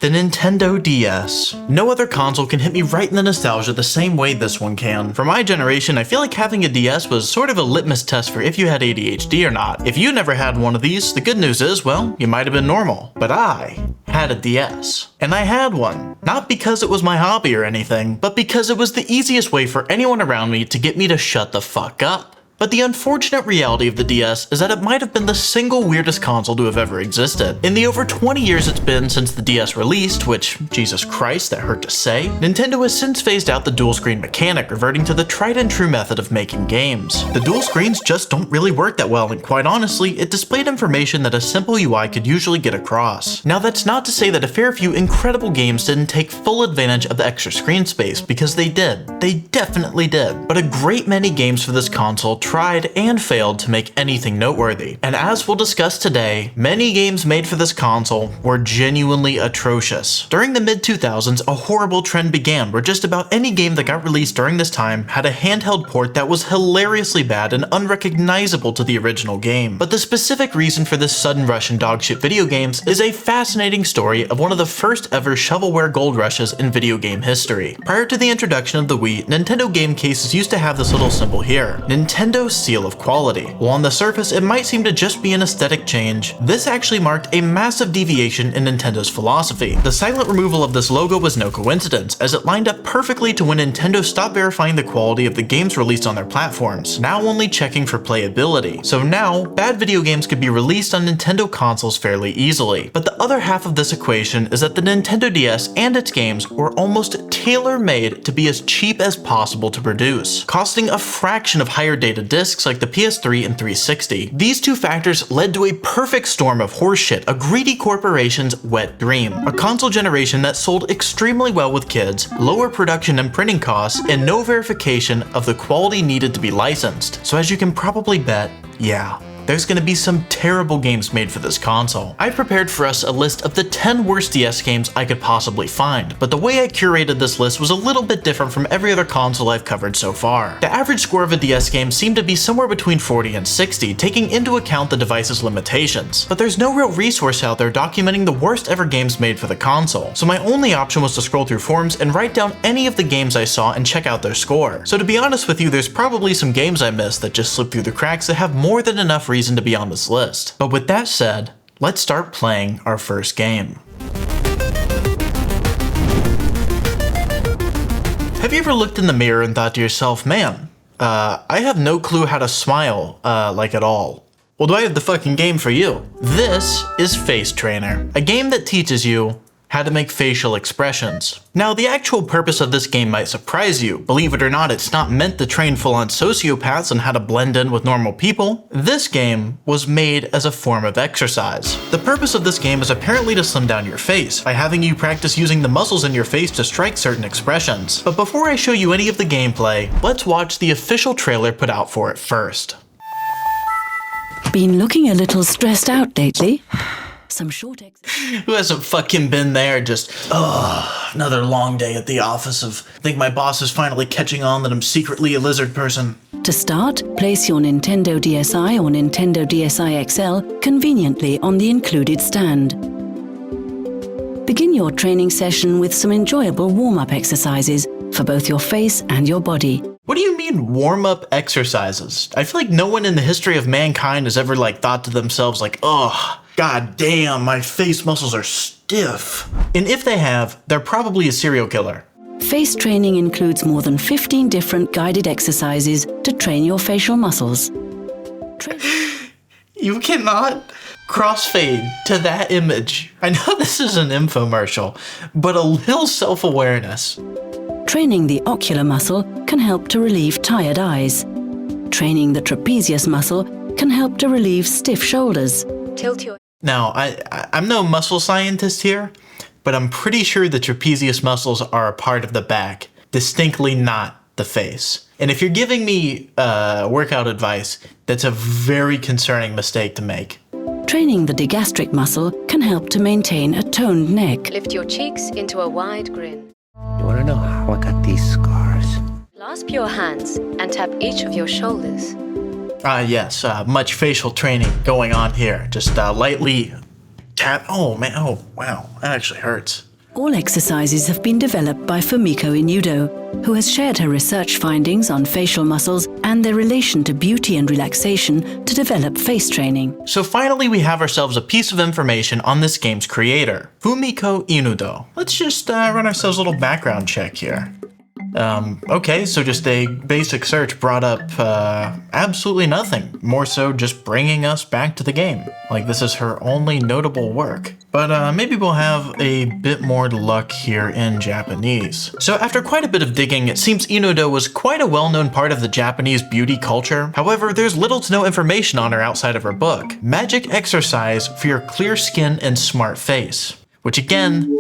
The Nintendo DS. No other console can hit me right in the nostalgia the same way this one can. For my generation, I feel like having a DS was sort of a litmus test for if you had ADHD or not. If you never had one of these, the good news is, well, you might have been normal. But I had a DS. And I had one. Not because it was my hobby or anything, but because it was the easiest way for anyone around me to get me to shut the fuck up. But the unfortunate reality of the DS is that it might have been the single weirdest console to have ever existed. In the over 20 years it's been since the DS released, which, Jesus Christ, that hurt to say, Nintendo has since phased out the dual screen mechanic, reverting to the tried and true method of making games. The dual screens just don't really work that well, and quite honestly, it displayed information that a simple UI could usually get across. Now that's not to say that a fair few incredible games didn't take full advantage of the extra screen space, because they did. They definitely did. But a great many games for this console tried and failed to make anything noteworthy. And as we'll discuss today, many games made for this console were genuinely atrocious. During the mid-2000s, a horrible trend began where just about any game that got released during this time had a handheld port that was hilariously bad and unrecognizable to the original game. But the specific reason for this sudden rush in dogshit video games is a fascinating story of one of the first ever shovelware gold rushes in video game history. Prior to the introduction of the Wii, Nintendo game cases used to have this little symbol here, Nintendo's seal of quality. While on the surface it might seem to just be an aesthetic change, this actually marked a massive deviation in Nintendo's philosophy. The silent removal of this logo was no coincidence, as it lined up perfectly to when Nintendo stopped verifying the quality of the games released on their platforms, now only checking for playability. So now, bad video games could be released on Nintendo consoles fairly easily. But the other half of this equation is that the Nintendo DS and its games were almost tailor-made to be as cheap as possible to produce, costing a fraction of higher data discs like the PS3 and 360. These two factors led to a perfect storm of horseshit, a greedy corporation's wet dream. A console generation that sold extremely well with kids, lower production and printing costs, and no verification of the quality needed to be licensed. So as you can probably bet, yeah, there's gonna be some terrible games made for this console. I prepared for us a list of the 10 worst DS games I could possibly find, but the way I curated this list was a little bit different from every other console I've covered so far. The average score of a DS game seemed to be somewhere between 40 and 60, taking into account the device's limitations. But there's no real resource out there documenting the worst ever games made for the console, so my only option was to scroll through forums and write down any of the games I saw and check out their score. So to be honest with you, there's probably some games I missed that just slipped through the cracks that have more than enough reason to be on this list. But with that said, let's start playing our first game. Have you ever looked in the mirror and thought to yourself, man, I have no clue how to smile, like at all? Well, do I have the fucking game for you? This is Face Trainer, a game that teaches you how to make facial expressions. Now, the actual purpose of this game might surprise you. Believe it or not, it's not meant to train full-on sociopaths on how to blend in with normal people. This game was made as a form of exercise. The purpose of this game is apparently to slim down your face, by having you practice using the muscles in your face to strike certain expressions. But before I show you any of the gameplay, let's watch the official trailer put out for it first. Been looking a little stressed out lately? Some short Who hasn't fucking been there just, another long day at the office of, I think my boss is finally catching on that I'm secretly a lizard person. To start, place your Nintendo DSi or Nintendo DSi XL conveniently on the included stand. Begin your training session with some enjoyable warm-up exercises for both your face and your body. What do you mean warm-up exercises? I feel like no one in the history of mankind has ever thought to themselves God damn, my face muscles are stiff. And if they have, they're probably a serial killer. Face training includes more than 15 different guided exercises to train your facial muscles. You cannot crossfade to that image. I know this is an infomercial, but a little self-awareness. Training the ocular muscle can help to relieve tired eyes. Training the trapezius muscle can help to relieve stiff shoulders. Tilt your... Now, I'm no muscle scientist here, but I'm pretty sure the trapezius muscles are a part of the back, distinctly not the face. And if you're giving me workout advice, that's a very concerning mistake to make. Training the digastric muscle can help to maintain a toned neck. Lift your cheeks into a wide grin. You wanna know how I got these scars? Clasp your hands and tap each of your shoulders. Yes, much facial training going on here. Just lightly tap. Oh man, oh wow, that actually hurts. All exercises have been developed by Fumiko Inudo, who has shared her research findings on facial muscles and their relation to beauty and relaxation to develop face training. So finally we have ourselves a piece of information on this game's creator, Fumiko Inudo. Let's just run ourselves a little background check here. Okay, so just a basic search brought up, absolutely nothing. More so just bringing us back to the game. Like this is her only notable work. But maybe we'll have a bit more luck here in Japanese. So after quite a bit of digging, it seems Inudo was quite a well-known part of the Japanese beauty culture. However, there's little to no information on her outside of her book, Magic Exercise for Your Clear Skin and Smart Face. Which again,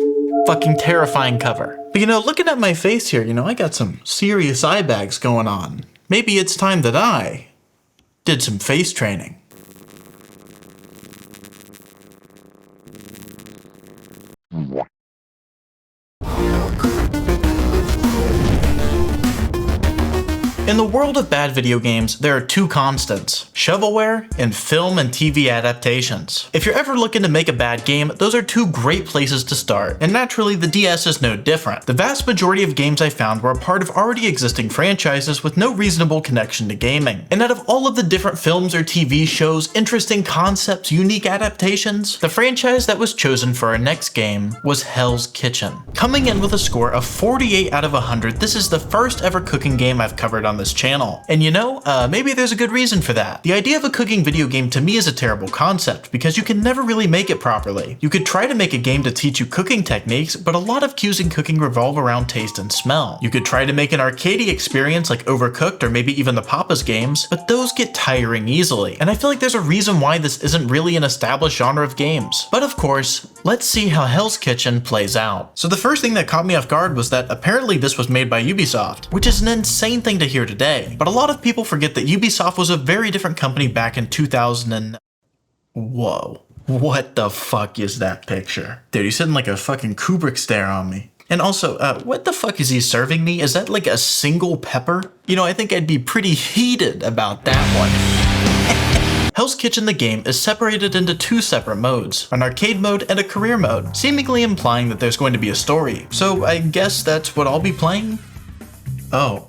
fucking terrifying cover. But you know, looking at my face here, you know, I got some serious eye bags going on. Maybe it's time that I did some face training. In the world of bad video games, there are two constants, shovelware and film and TV adaptations. If you're ever looking to make a bad game, those are two great places to start, and naturally the DS is no different. The vast majority of games I found were a part of already existing franchises with no reasonable connection to gaming. And out of all of the different films or TV shows, interesting concepts, unique adaptations, the franchise that was chosen for our next game was Hell's Kitchen. Coming in with a score of 48 out of 100, this is the first ever cooking game I've covered on this channel. And you know, maybe there's a good reason for that. The idea of a cooking video game to me is a terrible concept because you can never really make it properly. You could try to make a game to teach you cooking techniques, but a lot of cues in cooking revolve around taste and smell. You could try to make an arcadey experience like Overcooked or maybe even the Papa's games, but those get tiring easily. And I feel like there's a reason why this isn't really an established genre of games. But of course, let's see how Hell's Kitchen plays out. So the first thing that caught me off guard was that apparently this was made by Ubisoft, which is an insane thing to hear today. But a lot of people forget that Ubisoft was a very different company back in 2000 and... Whoa. What the fuck is that picture? Dude, he's sitting like a fucking Kubrick stare on me. And also, what the fuck is he serving me? Is that like a single pepper? You know, I think I'd be pretty heated about that one. Hell's Kitchen the game is separated into two separate modes, an arcade mode and a career mode, seemingly implying that there's going to be a story. So I guess that's what I'll be playing? Oh,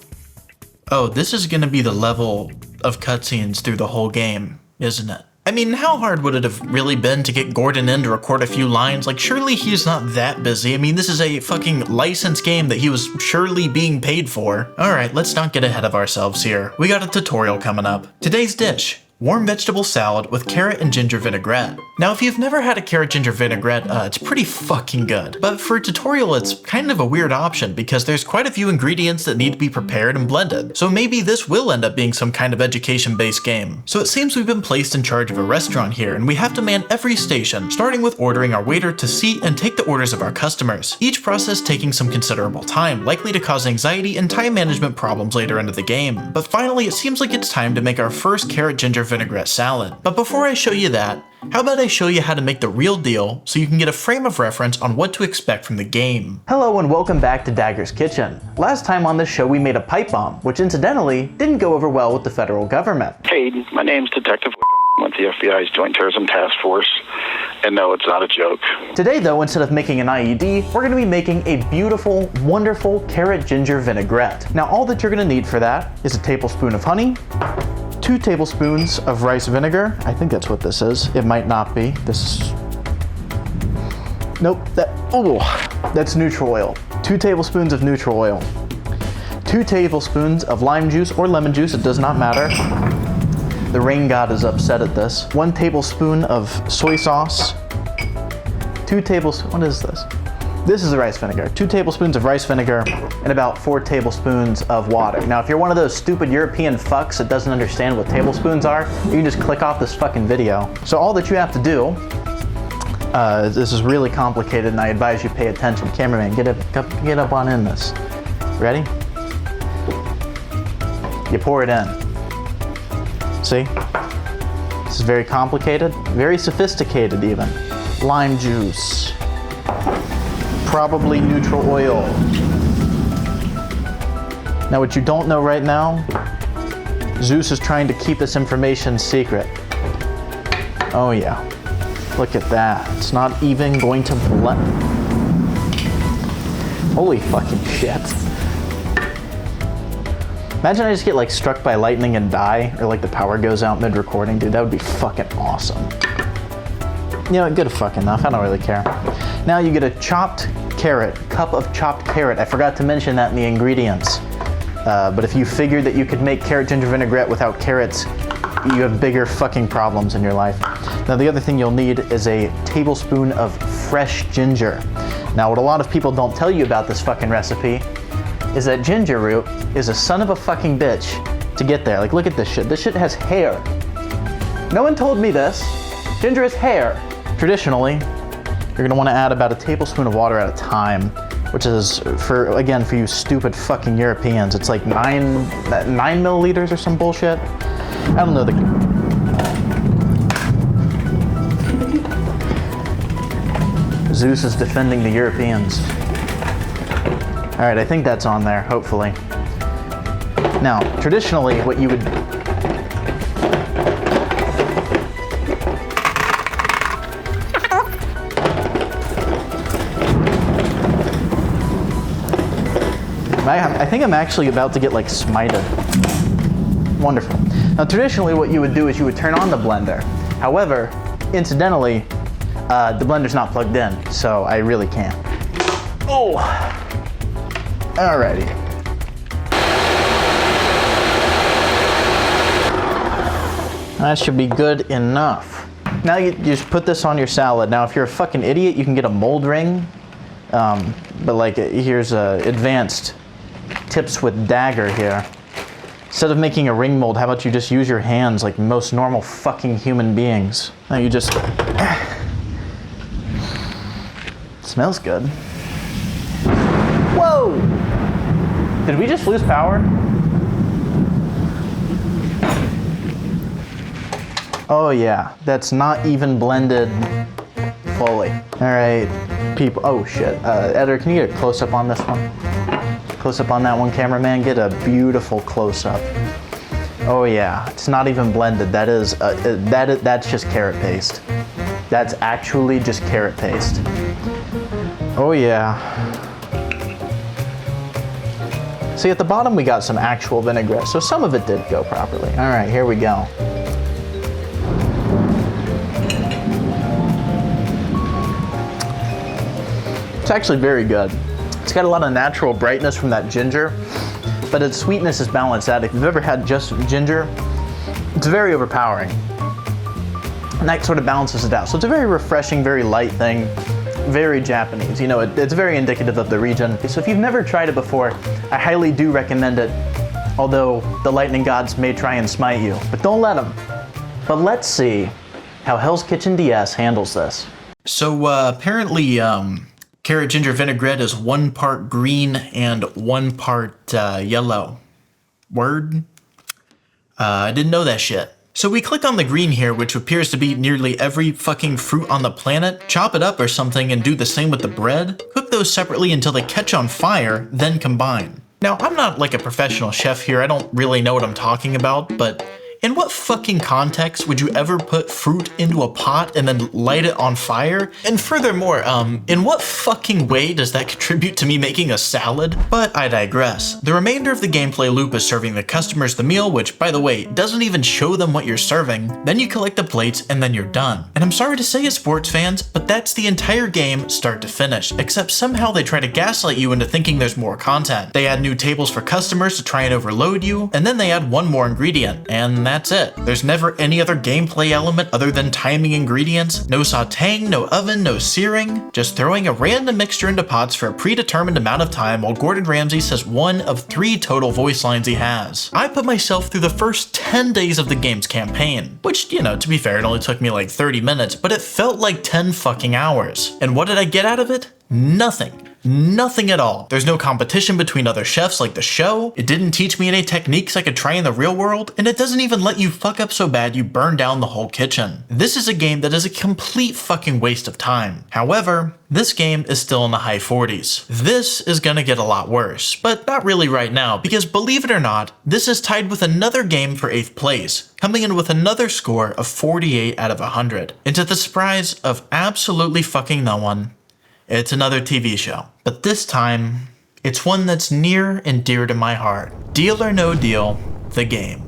this is gonna be the level of cutscenes through the whole game, isn't it? I mean, how hard would it have really been to get Gordon in to record a few lines? Like, surely he's not that busy. I mean, this is a fucking licensed game that he was surely being paid for. Alright, let's not get ahead of ourselves here. We got a tutorial coming up. Today's dish: warm vegetable salad with carrot and ginger vinaigrette. Now, if you've never had a carrot ginger vinaigrette, it's pretty fucking good. But for a tutorial, it's kind of a weird option because there's quite a few ingredients that need to be prepared and blended. So maybe this will end up being some kind of education-based game. So it seems we've been placed in charge of a restaurant here, and we have to man every station, starting with ordering our waiter to seat and take the orders of our customers. Each process taking some considerable time, likely to cause anxiety and time management problems later into the game. But finally, it seems like it's time to make our first carrot ginger vinaigrette salad. But before I show you that, how about I show you how to make the real deal so you can get a frame of reference on what to expect from the game. Hello and welcome back to Dagger's Kitchen. Last time on this show we made a pipe bomb, which incidentally didn't go over well with the federal government. Hey, my name's Detective with the FBI's Joint Terrorism Task Force, and no, it's not a joke. Today though, instead of making an IED, we're going to be making a beautiful, wonderful carrot ginger vinaigrette. Now all that you're going to need for that is a tablespoon of honey, 2 tablespoons of rice vinegar. I think that's what this is. It might not be. This is... Nope. That's neutral oil. 2 tablespoons of neutral oil. 2 tablespoons of lime juice or lemon juice. It does not matter. The rain god is upset at this. 1 tablespoon of soy sauce. 2 tablespoons... What is this? This is the rice vinegar. 2 tablespoons of rice vinegar and about 4 tablespoons of water. Now, if you're one of those stupid European fucks that doesn't understand what tablespoons are, you can just click off this fucking video. So all that you have to do, this is really complicated and I advise you pay attention. Cameraman, get up on in this. Ready? You pour it in. See? This is very complicated, very sophisticated even. Lime juice. Probably neutral oil. Now what you don't know right now, Zeus is trying to keep this information secret. Oh yeah, look at that. It's not even going to blend. Holy fucking shit. Imagine I just get like struck by lightning and die, or like the power goes out mid-recording, dude. That would be fucking awesome. You know, good fucking enough. I don't really care. Now you get a chopped carrot, cup of chopped carrot. I forgot to mention that in the ingredients. But if you figured that you could make carrot ginger vinaigrette without carrots, you have bigger fucking problems in your life. Now the other thing you'll need is a tablespoon of fresh ginger. Now what a lot of people don't tell you about this fucking recipe is that ginger root is a son of a fucking bitch to get there. Like, look at this shit. This shit has hair. No one told me this. Ginger has hair. Traditionally, you're gonna wanna add about a tablespoon of water at a time, which is, for you stupid fucking Europeans, it's like 9 milliliters or some bullshit. I don't know Zeus is defending the Europeans. All right, I think that's on there, hopefully. Now, traditionally, what you would... I think I'm actually about to get, like, smited. Wonderful. Now, traditionally, what you would do is you would turn on the blender. However, incidentally, the blender's not plugged in, so I really can't. Oh! Alrighty. That should be good enough. Now you just put this on your salad. Now if you're a fucking idiot, you can get a mold ring. But like, here's advanced tips with dagger here. Instead of making a ring mold, how about you just use your hands like most normal fucking human beings? Now you just... Smells good. Whoa! Did we just lose power? Oh yeah, that's not even blended fully. All right, people, oh shit. Editor, can you get a close-up on this one? Close-up on that one, cameraman, get a beautiful close-up. Oh yeah, it's not even blended. That is, that's just carrot paste. That's actually just carrot paste. Oh yeah. See, at the bottom we got some actual vinaigrette, so some of it did go properly. All right, here we go. It's actually very good. It's got a lot of natural brightness from that ginger, but its sweetness is balanced out. If you've ever had just ginger, it's very overpowering. And that sort of balances it out. So it's a very refreshing, very light thing. Very Japanese, you know, it's very indicative of the region. So if you've never tried it before, I highly do recommend it, although the lightning gods may try and smite you, but don't let them. But let's see how Hell's Kitchen DS handles this. So apparently carrot ginger vinaigrette is 1 part green and 1 part yellow. Word? I didn't know that shit. So we click on the green here, which appears to be nearly every fucking fruit on the planet, chop it up or something and do the same with the bread, cook those separately until they catch on fire, then combine. Now, I'm not like a professional chef here, I don't really know what I'm talking about, but in what fucking context would you ever put fruit into a pot and then light it on fire? And furthermore, in what fucking way does that contribute to me making a salad? But I digress. The remainder of the gameplay loop is serving the customers the meal, which, by the way, doesn't even show them what you're serving. Then you collect the plates and then you're done. And I'm sorry to say it, sports fans, but that's the entire game start to finish, except somehow they try to gaslight you into thinking there's more content. They add new tables for customers to try and overload you, and then they add one more ingredient, and that's it. There's never any other gameplay element other than timing ingredients, no sauteing, no oven, no searing, just throwing a random mixture into pots for a predetermined amount of time while Gordon Ramsay says 1 of 3 total voice lines he has. I put myself through the first 10 days of the game's campaign, which, you know, to be fair, it only took me like 30 minutes, but it felt like 10 fucking hours. And what did I get out of it? Nothing. Nothing at all. There's no competition between other chefs like the show, it didn't teach me any techniques I could try in the real world, and it doesn't even let you fuck up so bad you burn down the whole kitchen. This is a game that is a complete fucking waste of time. However, this game is still in the high 40s. This is gonna get a lot worse, but not really right now, because believe it or not, this is tied with another game for 8th place, coming in with another score of 48 out of 100. And to the surprise of absolutely fucking no one, it's another TV show. But this time, it's one that's near and dear to my heart. Deal or No Deal, the game.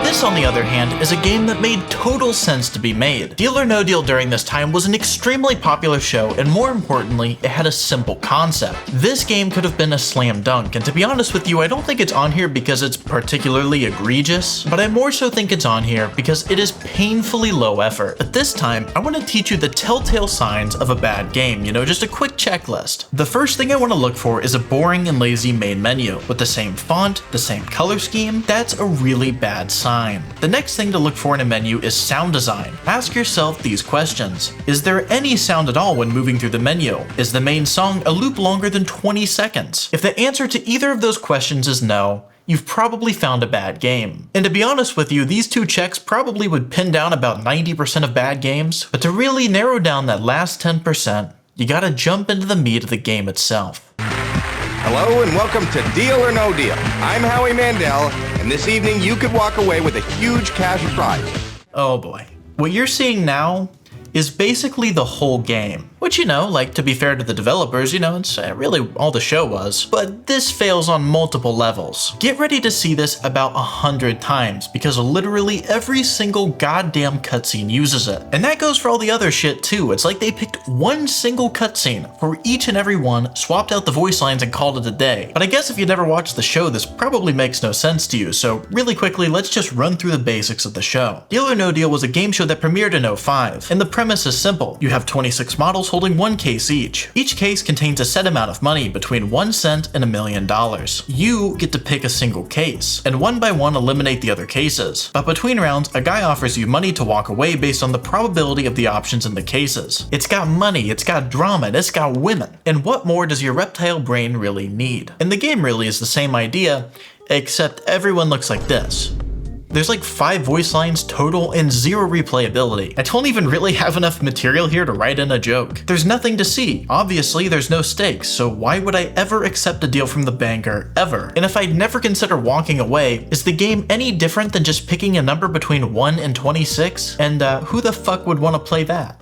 This, on the other hand, is a game that made total sense to be made. Deal or No Deal during this time was an extremely popular show, and more importantly, it had a simple concept. This game could have been a slam dunk, and to be honest with you, I don't think it's on here because it's particularly egregious, but I more so think it's on here because it is painfully low effort. But this time, I want to teach you the telltale signs of a bad game, just a quick checklist. The first thing I want to look for is a boring and lazy main menu. With the same font, the same color scheme, that's a really bad sign. The next thing to look for in a menu is sound design. Ask yourself these questions. Is there any sound at all when moving through the menu? Is the main song a loop longer than 20 seconds? If the answer to either of those questions is no, you've probably found a bad game. And to be honest with you, these two checks probably would pin down about 90% of bad games, but to really narrow down that last 10%, you gotta jump into the meat of the game itself. Hello and welcome to Deal or No Deal. I'm Howie Mandel, and this evening you could walk away with a huge cash prize. Oh boy. What you're seeing now is basically the whole game. Which, to be fair to the developers, it's really all the show was. But this fails on multiple levels. Get ready to see this about 100 times, because literally every single goddamn cutscene uses it. And that goes for all the other shit too. It's like they picked one single cutscene for each and every one, swapped out the voice lines and called it a day. But I guess if you never watched the show, this probably makes no sense to you, so really quickly, let's just run through the basics of the show. Deal or No Deal was a game show that premiered in 2005, and the premise is simple. You have 26 models holding one case each. Each case contains a set amount of money between 1 cent and $1 million. You get to pick a single case, and one by one eliminate the other cases. But between rounds, a guy offers you money to walk away based on the probability of the options in the cases. It's got money, it's got drama, and it's got women. And what more does your reptile brain really need? And the game really is the same idea, except everyone looks like this. There's like 5 voice lines total and 0 replayability. I don't even really have enough material here to write in a joke. There's nothing to see. Obviously, there's no stakes, so why would I ever accept a deal from the banker, ever? And if I'd never consider walking away, is the game any different than just picking a number between 1 and 26? And who the fuck would want to play that?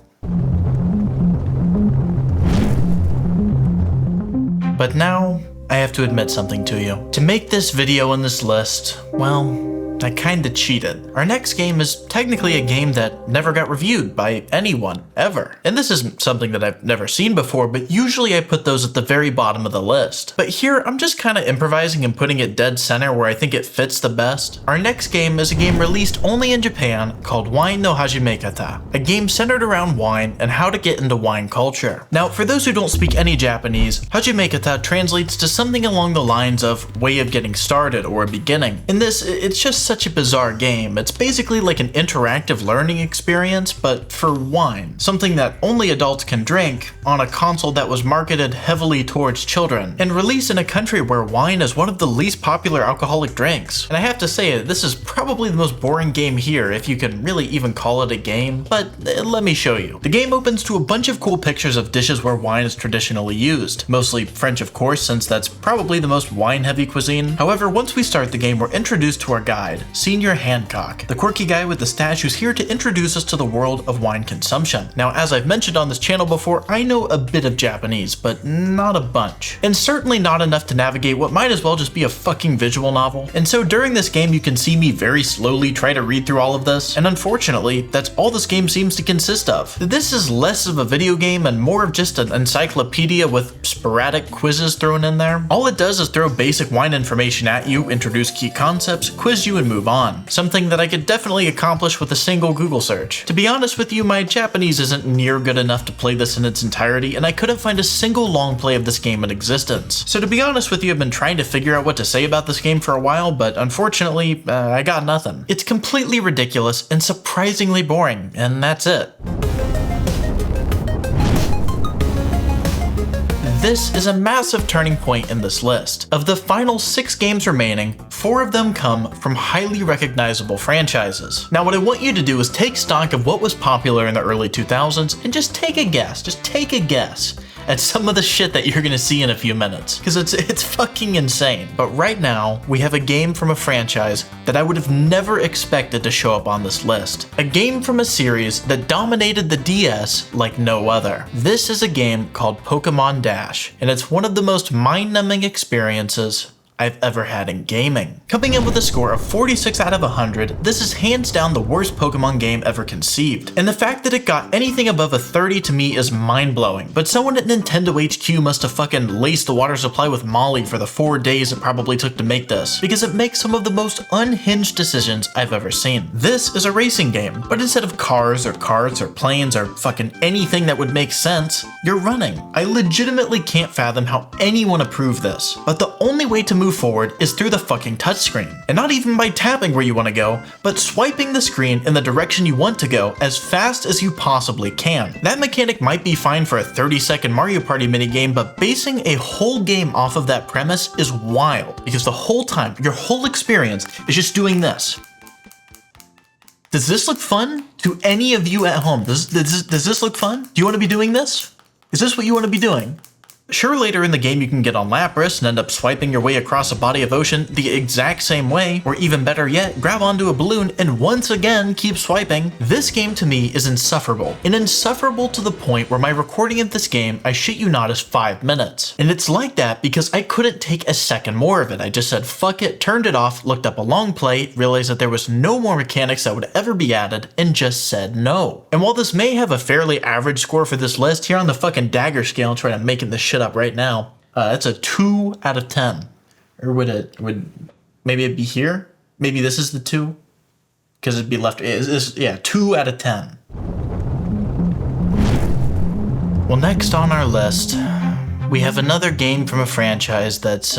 But now, I have to admit something to you. To make this video in this list, well, I kinda cheated. Our next game is technically a game that never got reviewed by anyone, ever. And this isn't something that I've never seen before, but usually I put those at the very bottom of the list. But here, I'm just kinda improvising and putting it dead center where I think it fits the best. Our next game is a game released only in Japan called Wine no Hajimekata, a game centered around wine and how to get into wine culture. Now, for those who don't speak any Japanese, Hajimekata translates to something along the lines of way of getting started or a beginning. In this, it's just such a bizarre game. It's basically like an interactive learning experience, but for wine. Something that only adults can drink on a console that was marketed heavily towards children, and released in a country where wine is one of the least popular alcoholic drinks. And I have to say, this is probably the most boring game here, if you can really even call it a game, but let me show you. The game opens to a bunch of cool pictures of dishes where wine is traditionally used. Mostly French, of course, since that's probably the most wine-heavy cuisine. However, once we start the game, we're introduced to our guide, Senior Hancock, the quirky guy with the stash who's here to introduce us to the world of wine consumption. Now, as I've mentioned on this channel before, I know a bit of Japanese, but not a bunch. And certainly not enough to navigate what might as well just be a fucking visual novel. And so during this game, you can see me very slowly try to read through all of this, and unfortunately, that's all this game seems to consist of. This is less of a video game and more of just an encyclopedia with sporadic quizzes thrown in there. All it does is throw basic wine information at you, introduce key concepts, quiz you, and move on. Something that I could definitely accomplish with a single Google search. To be honest with you, my Japanese isn't near good enough to play this in its entirety, and I couldn't find a single long play of this game in existence. So to be honest with you, I've been trying to figure out what to say about this game for a while, but unfortunately, I got nothing. It's completely ridiculous and surprisingly boring, and that's it. This is a massive turning point in this list. Of the final 6 games remaining, 4 of them come from highly recognizable franchises. Now, what I want you to do is take stock of what was popular in the early 2000s and just take a guess. at some of the shit that you're gonna see in a few minutes, because it's fucking insane. But right now, we have a game from a franchise that I would have never expected to show up on this list. A game from a series that dominated the DS like no other. This is a game called Pokémon Dash, and it's one of the most mind-numbing experiences I've ever had in gaming. Coming in with a score of 46 out of 100, this is hands down the worst Pokemon game ever conceived. And the fact that it got anything above a 30 to me is mind-blowing. But someone at Nintendo HQ must have fucking laced the water supply with Molly for the 4 days it probably took to make this, because it makes some of the most unhinged decisions I've ever seen. This is a racing game, but instead of cars or carts or planes or fucking anything that would make sense, you're running. I legitimately can't fathom how anyone approved this, but the only way to move forward is through the fucking touchscreen. And not even by tapping where you want to go, but swiping the screen in the direction you want to go as fast as you possibly can. That mechanic might be fine for a 30-second Mario Party minigame, but basing a whole game off of that premise is wild, because the whole time, your whole experience is just doing this. Does this look fun to any of you at home? Does this look fun? Do you want to be doing this? Is this what you want to be doing? Sure, later in the game you can get on Lapras and end up swiping your way across a body of ocean the exact same way, or even better yet, grab onto a balloon and once again keep swiping. This game to me is insufferable, and insufferable to the point where my recording of this game, I shit you not, is 5 minutes. And it's like that because I couldn't take a second more of it. I just said fuck it, turned it off, looked up a long play, realized that there was no more mechanics that would ever be added, and just said no. And while this may have a fairly average score for this list, here on the fucking dagger scale, I'm trying to make this shit up right now, that's a 2 out of 10. Or maybe it'd be here? Maybe this is the 2? Because it'd be left, yeah, 2 out of 10. Well, next on our list, we have another game from a franchise that's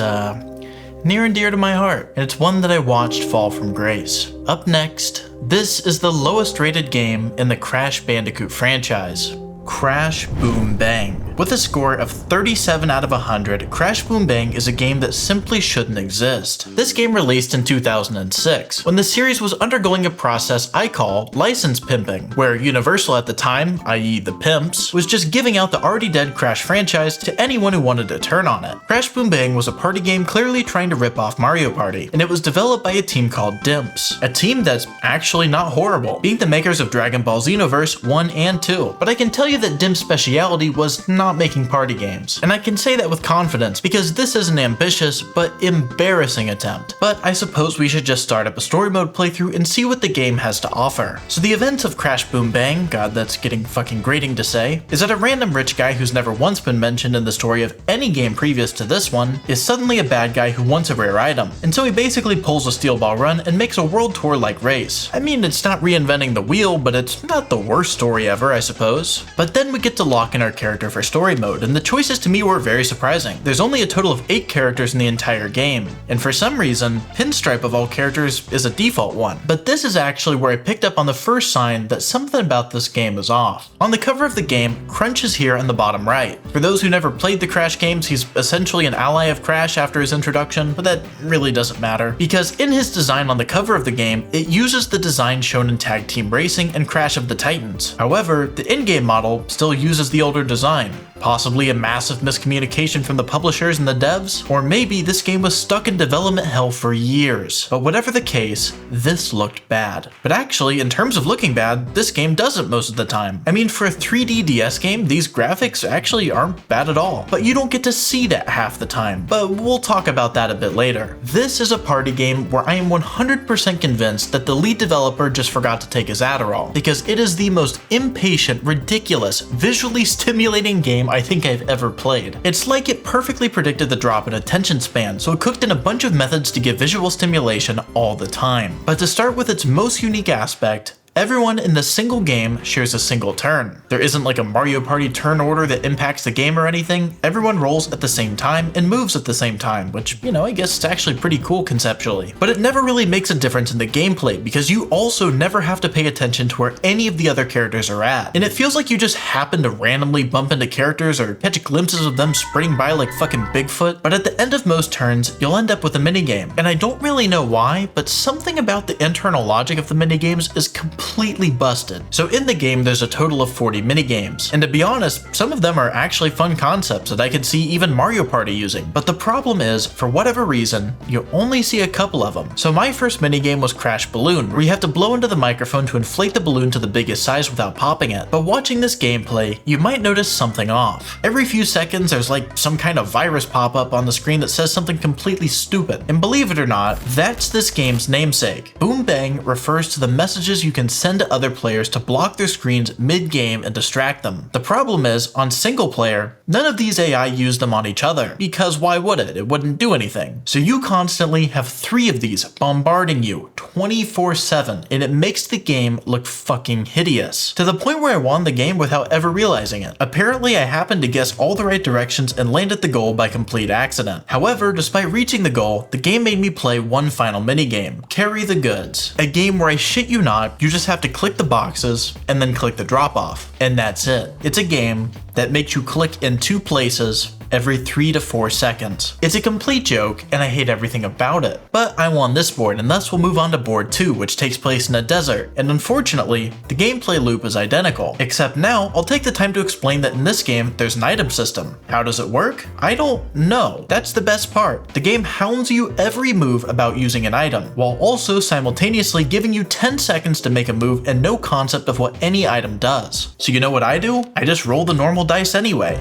near and dear to my heart, and it's one that I watched fall from grace. Up next, this is the lowest rated game in the Crash Bandicoot franchise, Crash Boom Bang. With a score of 37 out of 100, Crash Boom Bang is a game that simply shouldn't exist. This game released in 2006, when the series was undergoing a process I call license pimping, where Universal at the time, i.e. the pimps, was just giving out the already dead Crash franchise to anyone who wanted to turn on it. Crash Boom Bang was a party game clearly trying to rip off Mario Party, and it was developed by a team called Dimps, a team that's actually not horrible, being the makers of Dragon Ball Xenoverse 1 and 2. But I can tell you that Dimps' speciality was not making party games. And I can say that with confidence because this is an ambitious but embarrassing attempt. But I suppose we should just start up a story mode playthrough and see what the game has to offer. So the events of Crash Boom Bang, god that's getting fucking grating to say, is that a random rich guy who's never once been mentioned in the story of any game previous to this one is suddenly a bad guy who wants a rare item. And so he basically pulls a steel ball run and makes a world tour like race. I mean, it's not reinventing the wheel, but it's not the worst story ever, I suppose. But then we get to lock in our character for story mode, and the choices to me were very surprising. There's only a total of 8 characters in the entire game, and for some reason, Pinstripe of all characters is a default one. But this is actually where I picked up on the first sign that something about this game is off. On the cover of the game, Crunch is here on the bottom right. For those who never played the Crash games, he's essentially an ally of Crash after his introduction, but that really doesn't matter, because in his design on the cover of the game, it uses the design shown in Tag Team Racing and Crash of the Titans. However, the in-game model still uses the older design. Possibly a massive miscommunication from the publishers and the devs, or maybe this game was stuck in development hell for years. But whatever the case, this looked bad. But actually, in terms of looking bad, this game doesn't most of the time. I mean, for a 3D DS game, these graphics actually aren't bad at all. But you don't get to see that half the time. But we'll talk about that a bit later. This is a party game where I am 100% convinced that the lead developer just forgot to take his Adderall, because it is the most impatient, ridiculous, visually stimulating game I think I've ever played. It's like it perfectly predicted the drop in attention span, so it cooked in a bunch of methods to give visual stimulation all the time. But to start with its most unique aspect, everyone in the single game shares a single turn. There isn't like a Mario Party turn order that impacts the game or anything. Everyone rolls at the same time and moves at the same time, which, you know, I guess it's actually pretty cool conceptually. But it never really makes a difference in the gameplay because you also never have to pay attention to where any of the other characters are at. And it feels like you just happen to randomly bump into characters or catch glimpses of them sprinting by like fucking Bigfoot. But at the end of most turns, you'll end up with a minigame. And I don't really know why, but something about the internal logic of the minigames is completely completely busted. So in the game, there's a total of 40 minigames, and to be honest, some of them are actually fun concepts that I could see even Mario Party using. But the problem is, for whatever reason, you only see a couple of them. So my first minigame was Crash Balloon, where you have to blow into the microphone to inflate the balloon to the biggest size without popping it. But watching this gameplay, you might notice something off. Every few seconds, there's like some kind of virus pop up on the screen that says something completely stupid. And believe it or not, that's this game's namesake. Boom Bang refers to the messages you can send to other players to block their screens mid-game and distract them. The problem is, on single player, none of these AI use them on each other, because why would it? It wouldn't do anything. So you constantly have 3 of these bombarding you 24/7, and it makes the game look fucking hideous. To the point where I won the game without ever realizing it. Apparently I happened to guess all the right directions and landed the goal by complete accident. However, despite reaching the goal, the game made me play one final minigame, Carry the Goods. A game where I shit you not, you just have to click the boxes and then click the drop off. And that's it. It's a game that makes you click in 2 places every 3 to 4 seconds. It's a complete joke, and I hate everything about it. But I won this board, and thus we'll move on to board 2, which takes place in a desert. And unfortunately, the gameplay loop is identical. Except now, I'll take the time to explain that in this game, there's an item system. How does it work? I don't know. That's the best part. The game hounds you every move about using an item, while also simultaneously giving you 10 seconds to make a move and no concept of what any item does. So you know what I do? I just roll the normal dice anyway.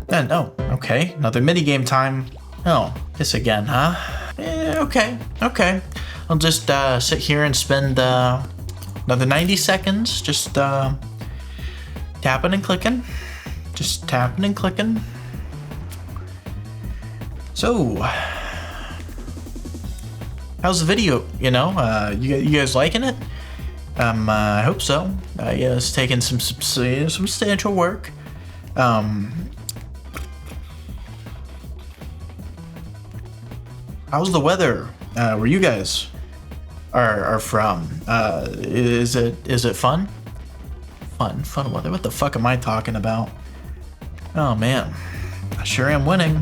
And oh, okay, another minigame time. Oh, this again, huh? Okay. I'll just sit here and spend another 90 seconds just tapping and clicking. Just tapping and clicking. So, how's the video, you know? You guys liking it? I hope so. Yeah, it's taking some substantial work. How's the weather where you guys are from? Is it fun? Fun weather? What the fuck am I talking about? Oh man, I sure am winning.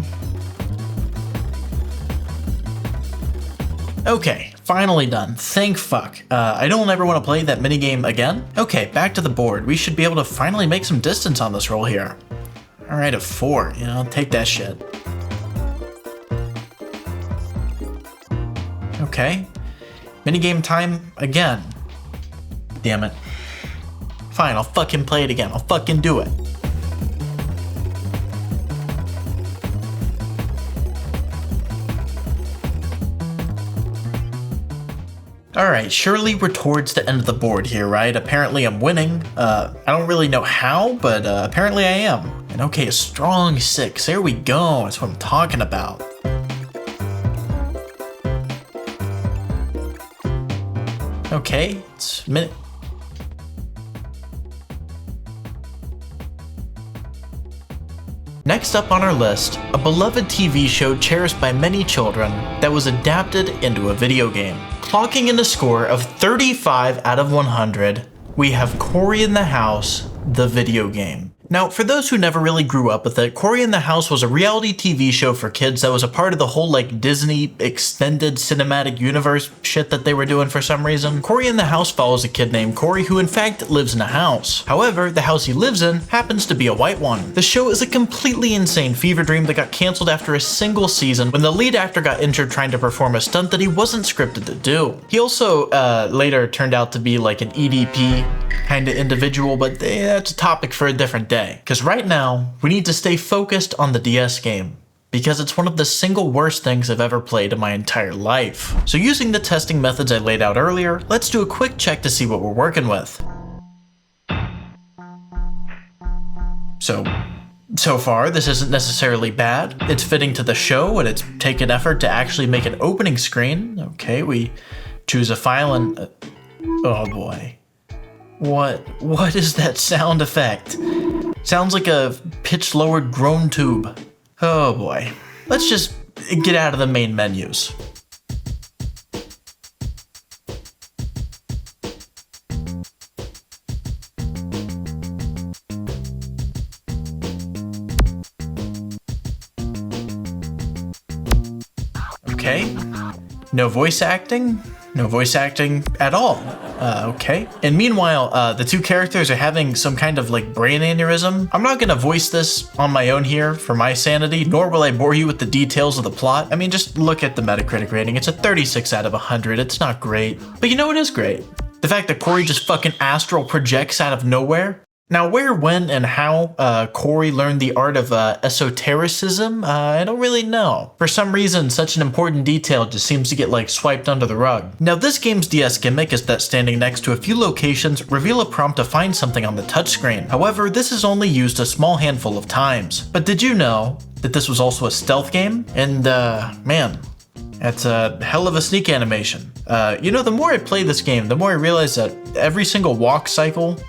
Okay, finally done. Thank fuck. I don't ever want to play that minigame again. Okay, back to the board. We should be able to finally make some distance on this roll here. Alright, a 4, you know, take that shit. Okay, minigame time again. Damn it. Fine, I'll fucking play it again. I'll fucking do it. Alright, surely we're towards the end of the board here, right? Apparently I'm winning. I don't really know how, but apparently I am. And okay, a strong 6. There we go. That's what I'm talking about. Okay, it's minute. Next up on our list, a beloved TV show cherished by many children that was adapted into a video game. Clocking in a score of 35 out of 100, we have Cory in the House, the video game. Now, for those who never really grew up with it, Cory in the House was a reality TV show for kids that was a part of the whole like Disney extended cinematic universe shit that they were doing for some reason. Cory in the House follows a kid named Cory who in fact lives in a house. However, the house he lives in happens to be a white one. The show is a completely insane fever dream that got canceled after a single season when the lead actor got injured trying to perform a stunt that he wasn't scripted to do. He also later turned out to be like an EDP kind of individual, but that's a topic for a different day. Because right now, we need to stay focused on the DS game, because it's one of the single worst things I've ever played in my entire life. So using the testing methods I laid out earlier, let's do a quick check to see what we're working with. So far, this isn't necessarily bad. It's fitting to the show, and it's taken effort to actually make an opening screen. Okay, we choose a file and... oh boy. What is that sound effect? Sounds like a pitch-lowered groan tube. Oh boy. Let's just get out of the main menus. Okay. No voice acting? No voice acting at all. Okay. And meanwhile, the two characters are having some kind of like brain aneurysm. I'm not gonna voice this on my own here for my sanity, nor will I bore you with the details of the plot. I mean, just look at the Metacritic rating. It's a 36 out of 100. It's not great. But you know what is great? The fact that Cory just fucking astral projects out of nowhere. Now, where, when, and how Cory learned the art of esotericism, I don't really know. For some reason, such an important detail just seems to get like swiped under the rug. Now, this game's DS gimmick is that standing next to a few locations reveal a prompt to find something on the touchscreen. However, this is only used a small handful of times. But did you know that this was also a stealth game? And man, that's a hell of a sneak animation. You know, the more I play this game, the more I realize that every single walk cycle,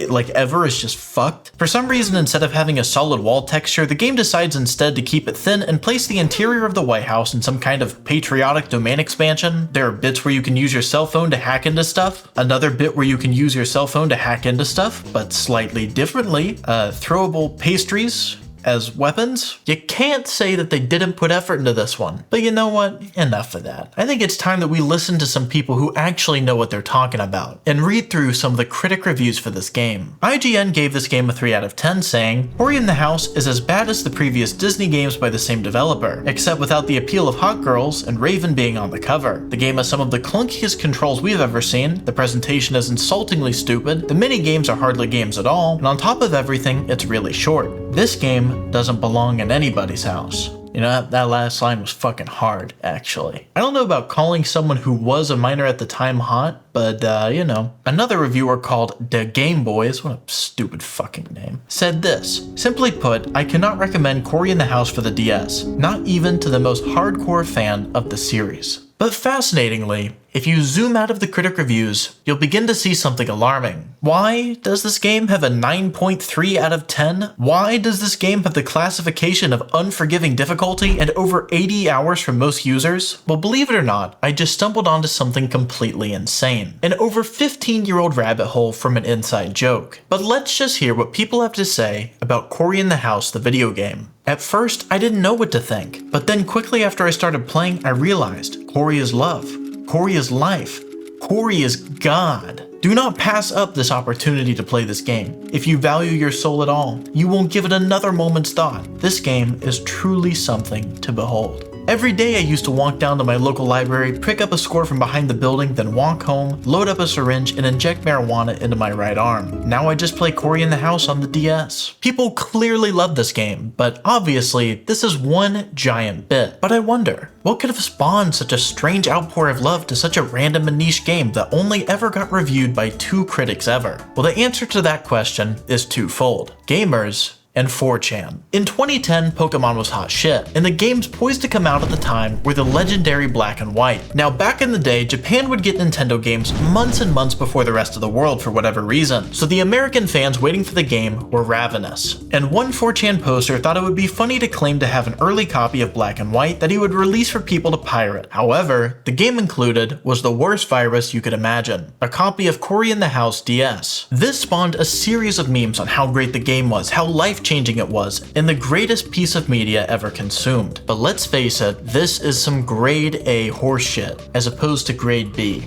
like ever, is just fucked. For some reason, instead of having a solid wall texture, the game decides instead to keep it thin and place the interior of the White House in some kind of patriotic domain expansion. There are bits where you can use your cell phone to hack into stuff, another bit where you can use your cell phone to hack into stuff, but slightly differently. Throwable pastries as weapons. You can't say that they didn't put effort into this one. But you know what? Enough of that. I think it's time that we listen to some people who actually know what they're talking about and read through some of the critic reviews for this game. IGN gave this game a 3 out of 10, saying, Cory in the House is as bad as the previous Disney games by the same developer, except without the appeal of hot girls and Raven being on the cover. The game has some of the clunkiest controls we've ever seen, the presentation is insultingly stupid, the mini games are hardly games at all, and on top of everything, it's really short. This game doesn't belong in anybody's house. You know, that last line was fucking hard, actually. I don't know about calling someone who was a minor at the time hot, but, you know. Another reviewer called The Game Boys, what a stupid fucking name, said this. Simply put, I cannot recommend Cory in the House for the DS, not even to the most hardcore fan of the series. But fascinatingly, if you zoom out of the critic reviews, you'll begin to see something alarming. Why does this game have a 9.3 out of 10? Why does this game have the classification of unforgiving difficulty and over 80 hours from most users? Well, believe it or not, I just stumbled onto something completely insane. An over 15-year-old rabbit hole from an inside joke. But let's just hear what people have to say about Cory in the House, the video game. At first, I didn't know what to think, but then quickly after I started playing, I realized Cory is love. Cory is life. Cory is God. Do not pass up this opportunity to play this game. If you value your soul at all, you won't give it another moment's thought. This game is truly something to behold. Every day I used to walk down to my local library, pick up a score from behind the building, then walk home, load up a syringe, and inject marijuana into my right arm. Now I just play Cory in the House on the DS. People clearly love this game, but obviously this is one giant bit. But I wonder, what could have spawned such a strange outpour of love to such a random and niche game that only ever got reviewed by 2 critics ever? Well, the answer to that question is twofold. Gamers and 4chan. In 2010, Pokémon was hot shit, and the games poised to come out at the time were the legendary Black and White. Now, back in the day, Japan would get Nintendo games months and months before the rest of the world for whatever reason, so the American fans waiting for the game were ravenous. And one 4chan poster thought it would be funny to claim to have an early copy of Black and White that he would release for people to pirate. However, the game included was the worst virus you could imagine, a copy of Cory in the House DS. This spawned a series of memes on how great the game was, how life-changing it was, and the greatest piece of media ever consumed. But let's face it, this is some grade A horseshit, as opposed to grade B.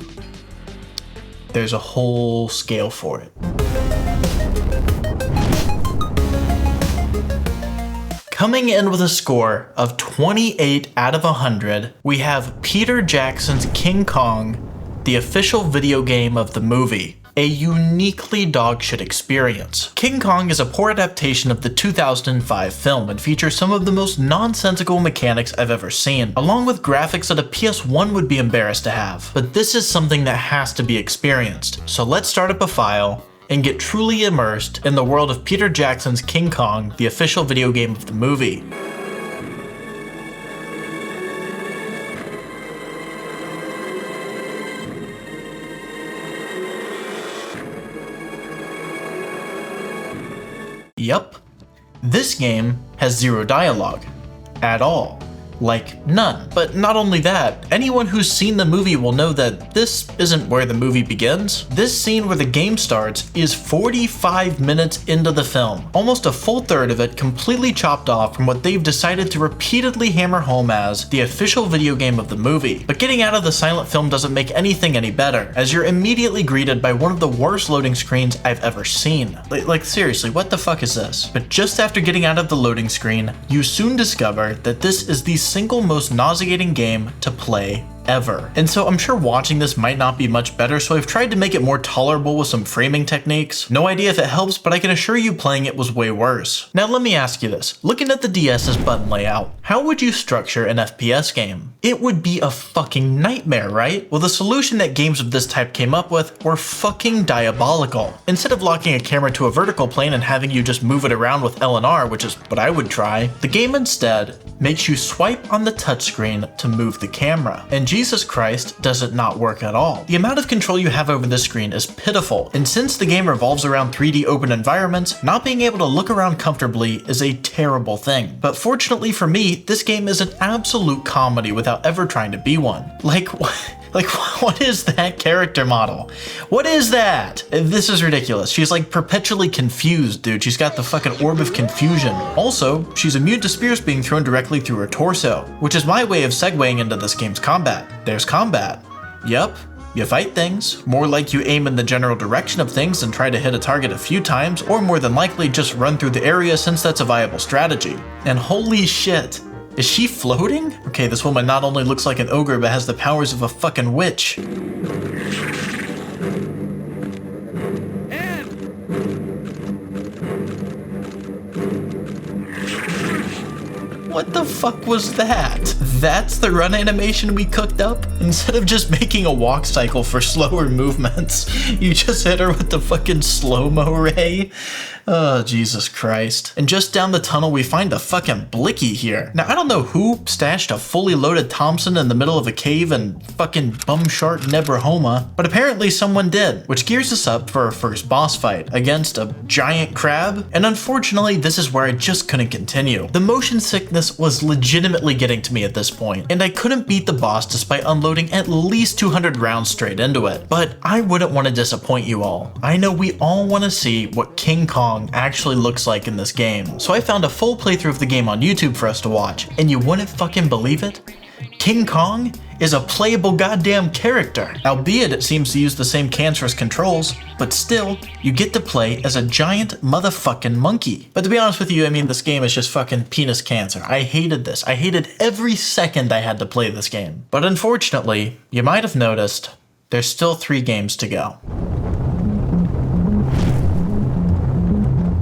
There's a whole scale for it. Coming in with a score of 28 out of 100, we have Peter Jackson's King Kong, the official video game of the movie. A uniquely dogshit experience. King Kong is a poor adaptation of the 2005 film and features some of the most nonsensical mechanics I've ever seen, along with graphics that a PS1 would be embarrassed to have. But this is something that has to be experienced. So let's start up a file and get truly immersed in the world of Peter Jackson's King Kong, the official video game of the movie. Yup, this game has zero dialogue at all. Like, none. But not only that, anyone who's seen the movie will know that this isn't where the movie begins. This scene where the game starts is 45 minutes into the film, almost a full third of it completely chopped off from what they've decided to repeatedly hammer home as the official video game of the movie. But getting out of the silent film doesn't make anything any better, as you're immediately greeted by one of the worst loading screens I've ever seen. Like seriously, what the fuck is this? But just after getting out of the loading screen, you soon discover that this is the single most nauseating game to play ever. And so I'm sure watching this might not be much better, so I've tried to make it more tolerable with some framing techniques. No idea if it helps, but I can assure you playing it was way worse. Now let me ask you this, looking at the DS's button layout, how would you structure an FPS game? It would be a fucking nightmare, right? Well, the solution that games of this type came up with were fucking diabolical. Instead of locking a camera to a vertical plane and having you just move it around with L and R, which is what I would try, the game instead makes you swipe on the touchscreen to move the camera. And Jesus Christ, does it not work at all. The amount of control you have over this screen is pitiful, and since the game revolves around 3D open environments, not being able to look around comfortably is a terrible thing. But fortunately for me, this game is an absolute comedy without ever trying to be one. Like what is that character model? What is that? This is ridiculous. She's like perpetually confused, dude. She's got the fucking orb of confusion. Also, she's immune to spears being thrown directly through her torso, which is my way of segueing into this game's combat. There's combat. Yup. You fight things, more like you aim in the general direction of things and try to hit a target a few times, or more than likely just run through the area since that's a viable strategy. And holy shit, is she floating? Okay, this woman not only looks like an ogre but has the powers of a fucking witch. What the fuck was that? That's the run animation we cooked up? Instead of just making a walk cycle for slower movements, you just hit her with the fucking slow-mo ray? Oh, Jesus Christ. And just down the tunnel, we find the fucking Blicky here. Now, I don't know who stashed a fully loaded Thompson in the middle of a cave in fucking Bumshark Nebrahoma, but apparently someone did, which gears us up for our first boss fight against a giant crab. And unfortunately, this is where I just couldn't continue. The motion sickness was legitimately getting to me at this point, and I couldn't beat the boss despite unloading at least 200 rounds straight into it. But I wouldn't want to disappoint you all. I know we all want to see what King Kong actually looks like in this game. So I found a full playthrough of the game on YouTube for us to watch, and you wouldn't fucking believe it? King Kong is a playable goddamn character, albeit it seems to use the same cancerous controls, but still, you get to play as a giant motherfucking monkey. But to be honest with you, I mean, this game is just fucking penis cancer. I hated this. I hated every second I had to play this game. But unfortunately, you might have noticed, there's still 3 games to go.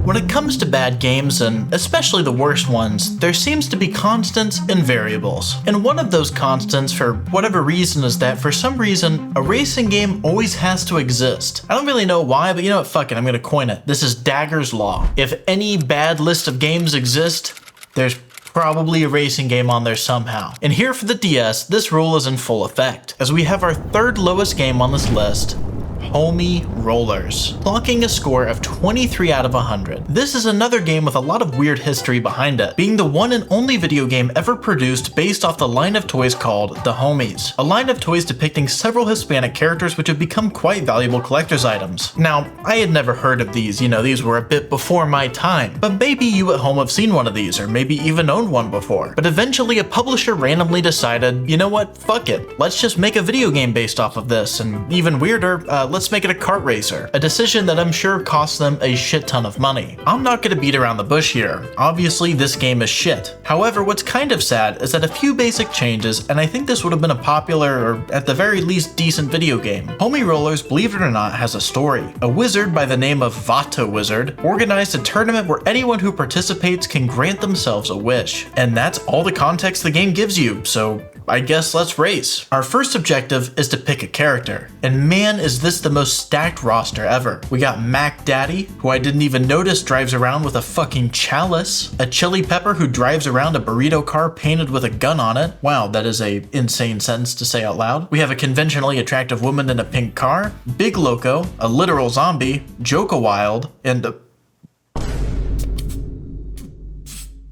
When it comes to bad games, and especially the worst ones, there seems to be constants and variables. And one of those constants, for whatever reason, is that for some reason, a racing game always has to exist. I don't really know why, but you know what, fuck it, I'm gonna coin it. This is Dagger's Law. If any bad list of games exist, there's probably a racing game on there somehow. And here for the DS, this rule is in full effect, as we have our 3rd lowest game on this list, Homie Rollerz, clocking a score of 23 out of 100. This is another game with a lot of weird history behind it, being the one and only video game ever produced based off the line of toys called the Homies, a line of toys depicting several Hispanic characters which have become quite valuable collector's items. Now, I had never heard of these, you know, these were a bit before my time, but maybe you at home have seen one of these, or maybe even owned one before. But eventually a publisher randomly decided, you know what, fuck it, let's just make a video game based off of this, and even weirder, let's make it a kart racer, a decision that I'm sure cost them a shit ton of money. I'm not gonna beat around the bush here. Obviously, this game is shit. However, what's kind of sad is that a few basic changes, and I think this would have been a popular, or at the very least decent video game. Homie Rollerz, believe it or not, has a story. A wizard by the name of Vata Wizard organized a tournament where anyone who participates can grant themselves a wish. And that's all the context the game gives you, so I guess let's race. Our first objective is to pick a character, and man is this the most stacked roster ever. We got Mac Daddy, who I didn't even notice drives around with a fucking chalice, a Chili Pepper who drives around a burrito car painted with a gun on it. Wow, that is a insane sentence to say out loud. We have a conventionally attractive woman in a pink car, Big Loco, a literal zombie, Joka Wild, and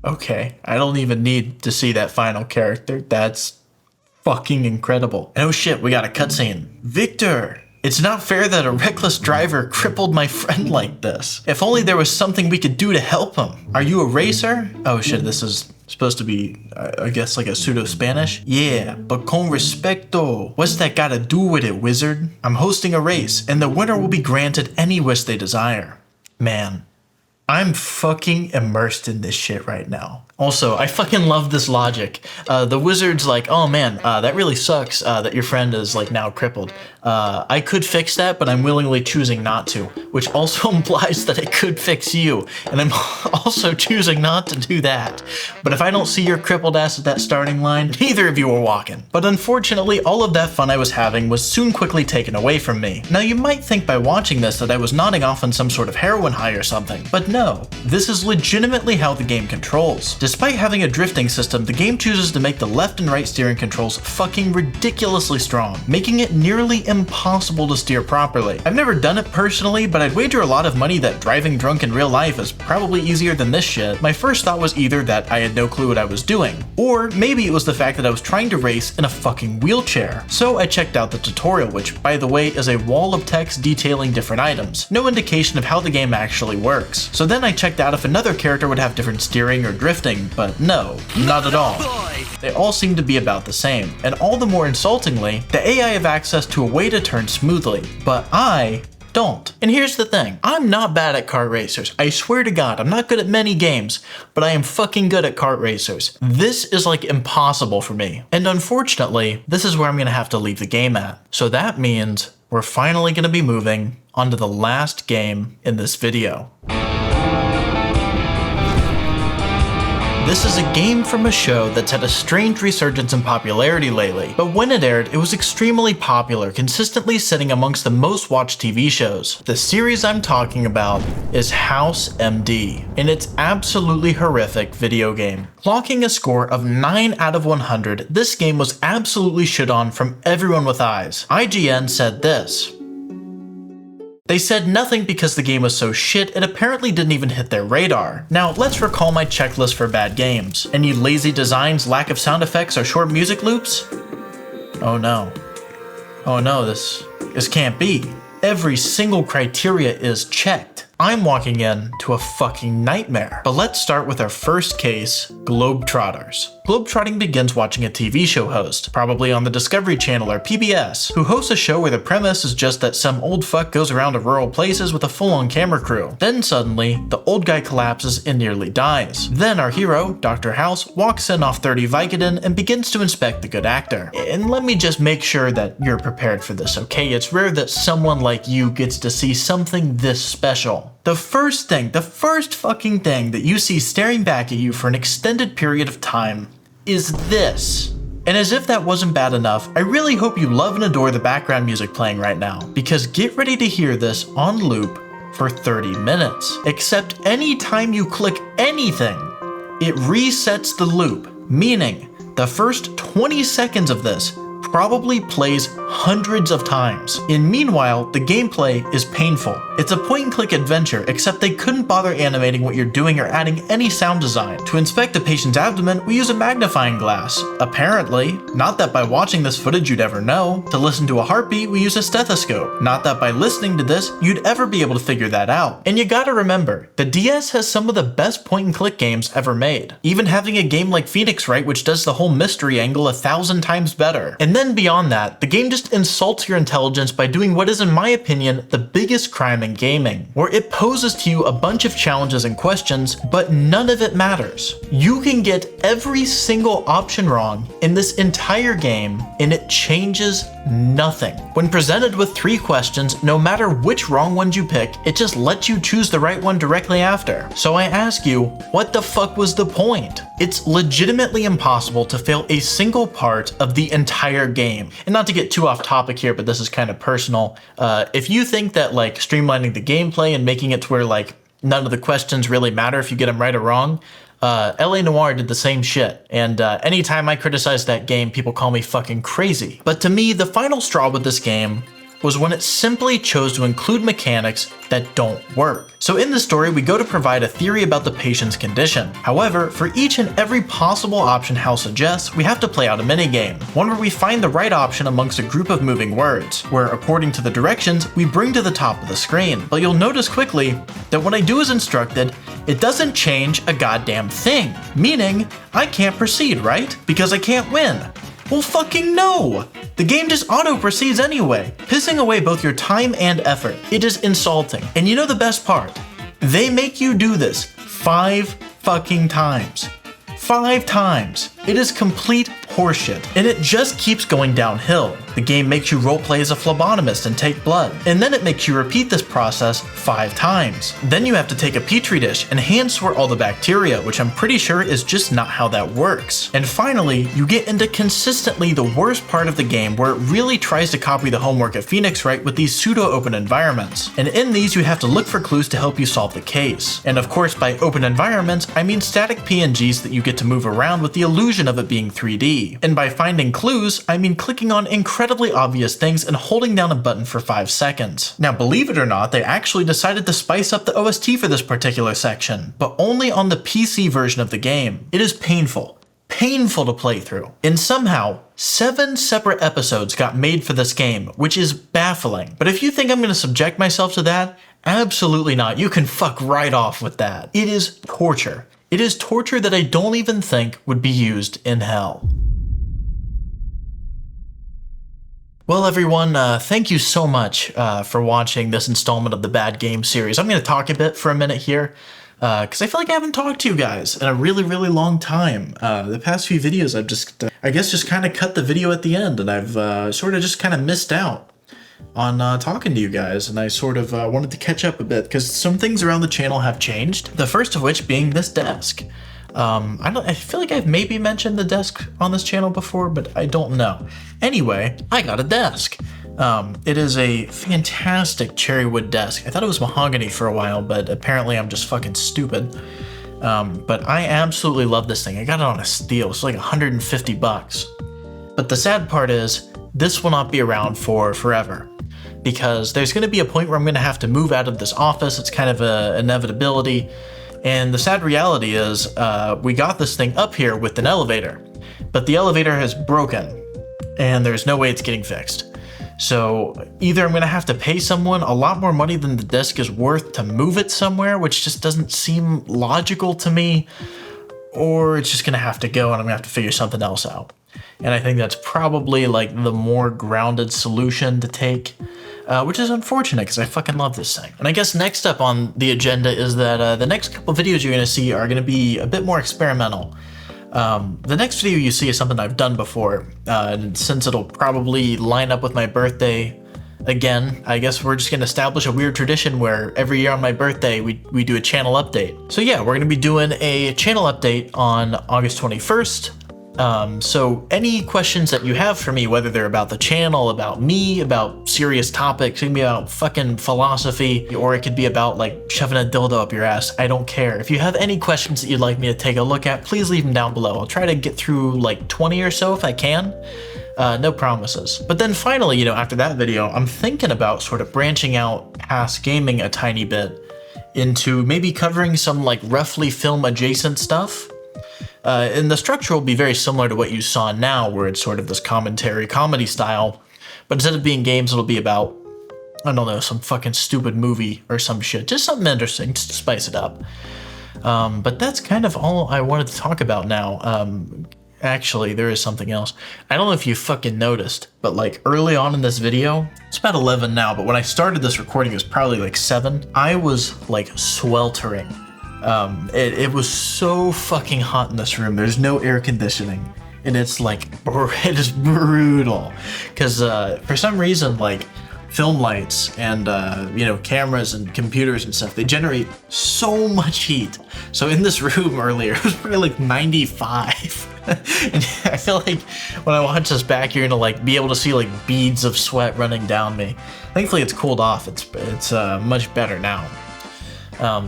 Okay, I don't even need to see that final character. That's fucking incredible. And oh shit, we got a cutscene. Victor! It's not fair that a reckless driver crippled my friend like this. If only there was something we could do to help him. Are you a racer? Oh shit, this is supposed to be, I guess, like a pseudo-Spanish? Yeah, but con respecto. What's that gotta do with it, wizard? I'm hosting a race, and the winner will be granted any wish they desire. Man, I'm fucking immersed in this shit right now. Also, I fucking love this logic. The wizard's like, oh man, that really sucks that your friend is like now crippled. I could fix that, but I'm willingly choosing not to, which also implies that I could fix you, and I'm also choosing not to do that. But if I don't see your crippled ass at that starting line, neither of you are walking. But unfortunately, all of that fun I was having was soon quickly taken away from me. Now you might think by watching this that I was nodding off on some sort of heroin high or something, but no, this is legitimately how the game controls. Despite having a drifting system, the game chooses to make the left and right steering controls fucking ridiculously strong, making it nearly impossible to steer properly. I've never done it personally, but I'd wager a lot of money that driving drunk in real life is probably easier than this shit. My first thought was either that I had no clue what I was doing, or maybe it was the fact that I was trying to race in a fucking wheelchair. So I checked out the tutorial, which, by the way, is a wall of text detailing different items. No indication of how the game actually works. So then I checked out if another character would have different steering or drifting, but no, not at all. They all seem to be about the same, and all the more insultingly, the AI have access to a way to turn smoothly, but I don't. And here's the thing, I'm not bad at kart racers. I swear to God, I'm not good at many games, but I am fucking good at kart racers. This is like impossible for me. And unfortunately, this is where I'm gonna have to leave the game at. So that means we're finally gonna be moving on to the last game in this video. This is a game from a show that's had a strange resurgence in popularity lately, but when it aired, it was extremely popular, consistently sitting amongst the most watched TV shows. The series I'm talking about is House MD, and its absolutely horrific video game. Clocking a score of 9 out of 100, this game was absolutely shit on from everyone with eyes. IGN said this. They said nothing because the game was so shit it apparently didn't even hit their radar. Now let's recall my checklist for bad games. Any lazy designs, lack of sound effects, or short music loops? Oh no. Oh no, this can't be. Every single criteria is checked. I'm walking into a fucking nightmare. But let's start with our first case, Globetrotters. Globetrotting begins watching a TV show host, probably on the Discovery Channel or PBS, who hosts a show where the premise is just that some old fuck goes around to rural places with a full-on camera crew. Then suddenly, the old guy collapses and nearly dies. Then our hero, Dr. House, walks in off 30 Vicodin and begins to inspect the good actor. And let me just make sure that you're prepared for this, okay? It's rare that someone like you gets to see something this special. The first fucking thing that you see staring back at you for an extended period of time is this. And as if that wasn't bad enough, I really hope you love and adore the background music playing right now, because get ready to hear this on loop for 30 minutes. Except anytime you click anything, it resets the loop, meaning the first 20 seconds of this probably plays hundreds of times. And meanwhile, the gameplay is painful. It's a point-and-click adventure, except they couldn't bother animating what you're doing or adding any sound design. To inspect a patient's abdomen, we use a magnifying glass. Apparently. Not that by watching this footage you'd ever know. To listen to a heartbeat, we use a stethoscope. Not that by listening to this, you'd ever be able to figure that out. And you gotta remember, the DS has some of the best point-and-click games ever made. Even having a game like Phoenix Wright, which does the whole mystery angle 1,000 times better. And then beyond that, the game just insults your intelligence by doing what is, in my opinion, the biggest crime in gaming, where it poses to you a bunch of challenges and questions, but none of it matters. You can get every single option wrong in this entire game, and it changes nothing. When presented with 3 questions, no matter which wrong ones you pick, it just lets you choose the right one directly after. So I ask you, what the fuck was the point? It's legitimately impossible to fail a single part of the entire game. And not to get too off topic here, but this is kind of personal. If you think that like streamlining the gameplay and making it to where like none of the questions really matter if you get them right or wrong, LA Noire did the same shit, and anytime I criticize that game, people call me fucking crazy. But to me, the final straw with this game was when it simply chose to include mechanics that don't work. So in the story, we go to provide a theory about the patient's condition. However, for each and every possible option Hal suggests, we have to play out a minigame, one where we find the right option amongst a group of moving words, where according to the directions, we bring to the top of the screen. But you'll notice quickly that when I do as instructed, it doesn't change a goddamn thing, meaning I can't proceed, right? Because I can't win. Well, fucking no! The game just auto-proceeds anyway, pissing away both your time and effort. It is insulting. And you know the best part? They make you do this 5 fucking times. 5 times. It is complete horseshit, and it just keeps going downhill. The game makes you roleplay as a phlebotomist and take blood, and then it makes you repeat this process 5 times. Then you have to take a petri dish and hand sort all the bacteria, which I'm pretty sure is just not how that works. And finally, you get into consistently the worst part of the game, where it really tries to copy the homework at Phoenix Wright with these pseudo-open environments. And in these, you have to look for clues to help you solve the case. And of course, by open environments, I mean static PNGs that you get to move around with the illusion of it being 3D. And by finding clues, I mean clicking on incredibly obvious things and holding down a button for 5 seconds. Now, believe it or not, they actually decided to spice up the OST for this particular section, but only on the PC version of the game. It is painful to play through. And somehow, 7 separate episodes got made for this game, which is baffling. But if you think I'm going to subject myself to that, absolutely not. You can fuck right off with that. It is torture. It is torture that I don't even think would be used in hell. Well, everyone, thank you so much for watching this installment of the Bad Game series. I'm going to talk a bit for a minute here, because I feel like I haven't talked to you guys in a really, really long time. The past few videos, I've just, I guess, just kind of cut the video at the end, and I've sort of just kind of missed out on talking to you guys, and I sort of wanted to catch up a bit, because some things around the channel have changed. The first of which being this desk. I feel like I've maybe mentioned the desk on this channel before, but I don't know. Anyway, I got a desk. It is a fantastic cherry wood desk. I thought it was mahogany for a while, but apparently I'm just fucking stupid. But I absolutely love this thing. I got it on a steal. It's like 150 bucks. But the sad part is, this will not be around for forever, because there's going to be a point where I'm going to have to move out of this office. It's kind of an inevitability. And the sad reality is, we got this thing up here with an elevator, but the elevator has broken and there's no way it's getting fixed. So either I'm going to have to pay someone a lot more money than the desk is worth to move it somewhere, which just doesn't seem logical to me, or it's just going to have to go and I'm going to have to figure something else out. And I think that's probably like the more grounded solution to take, which is unfortunate because I fucking love this thing. And I guess next up on the agenda is that the next couple videos you're going to see are going to be a bit more experimental. The next video you see is something I've done before, and since it'll probably line up with my birthday again, I guess we're just going to establish a weird tradition where every year on my birthday we do a channel update. So yeah, we're going to be doing a channel update on August 21st. So any questions that you have for me, whether they're about the channel, about me, about serious topics, it can be about fucking philosophy, or it could be about like shoving a dildo up your ass, I don't care. If you have any questions that you'd like me to take a look at, please leave them down below. I'll try to get through like 20 or so if I can. No promises. But then finally, you know, after that video, I'm thinking about sort of branching out past gaming a tiny bit into maybe covering some like roughly film adjacent stuff. And the structure will be very similar to what you saw now, where it's sort of this comedy style, but instead of being games, it'll be about, I don't know, some fucking stupid movie or some shit, just something interesting, just to spice it up. But that's kind of all I wanted to talk about now. Actually, there is something else. I don't know if you fucking noticed, but like early on in this video, it's about 11 now, but when I started this recording, it was probably like 7. I was like sweltering. It was so fucking hot in this room. There's no air conditioning, and it's like, it is brutal. Cause, for some reason, like film lights and, you know, cameras and computers and stuff, they generate so much heat. So in this room earlier, it was probably like 95. And I feel like when I watch this back, you're gonna like be able to see like beads of sweat running down me. Thankfully it's cooled off. It's much better now.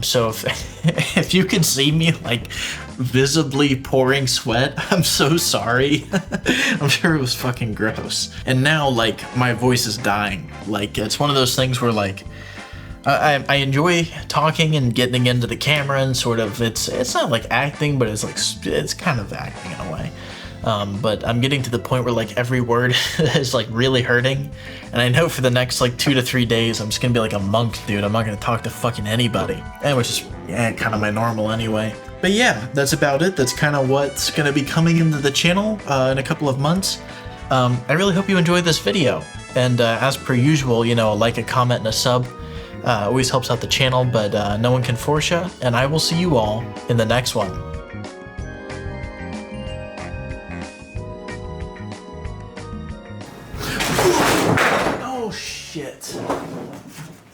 So if you can see me like visibly pouring sweat. I'm so sorry. I'm sure it was fucking gross. And now, like, my voice is dying. Like, it's one of those things where, like, I enjoy talking and getting into the camera and sort of, it's not like acting, but it's like, it's kind of acting in a way. But I'm getting to the point where like every word is like really hurting. And I know for the next like 2 to 3 days, I'm just gonna be like a monk, dude. I'm not gonna talk to fucking anybody. And which is, kind of my normal anyway. But yeah, that's about it. That's kind of what's gonna be coming into the channel in a couple of months. I really hope you enjoyed this video. And as per usual, you know, a like, a comment, and a sub always helps out the channel, but no one can force you. And I will see you all in the next one.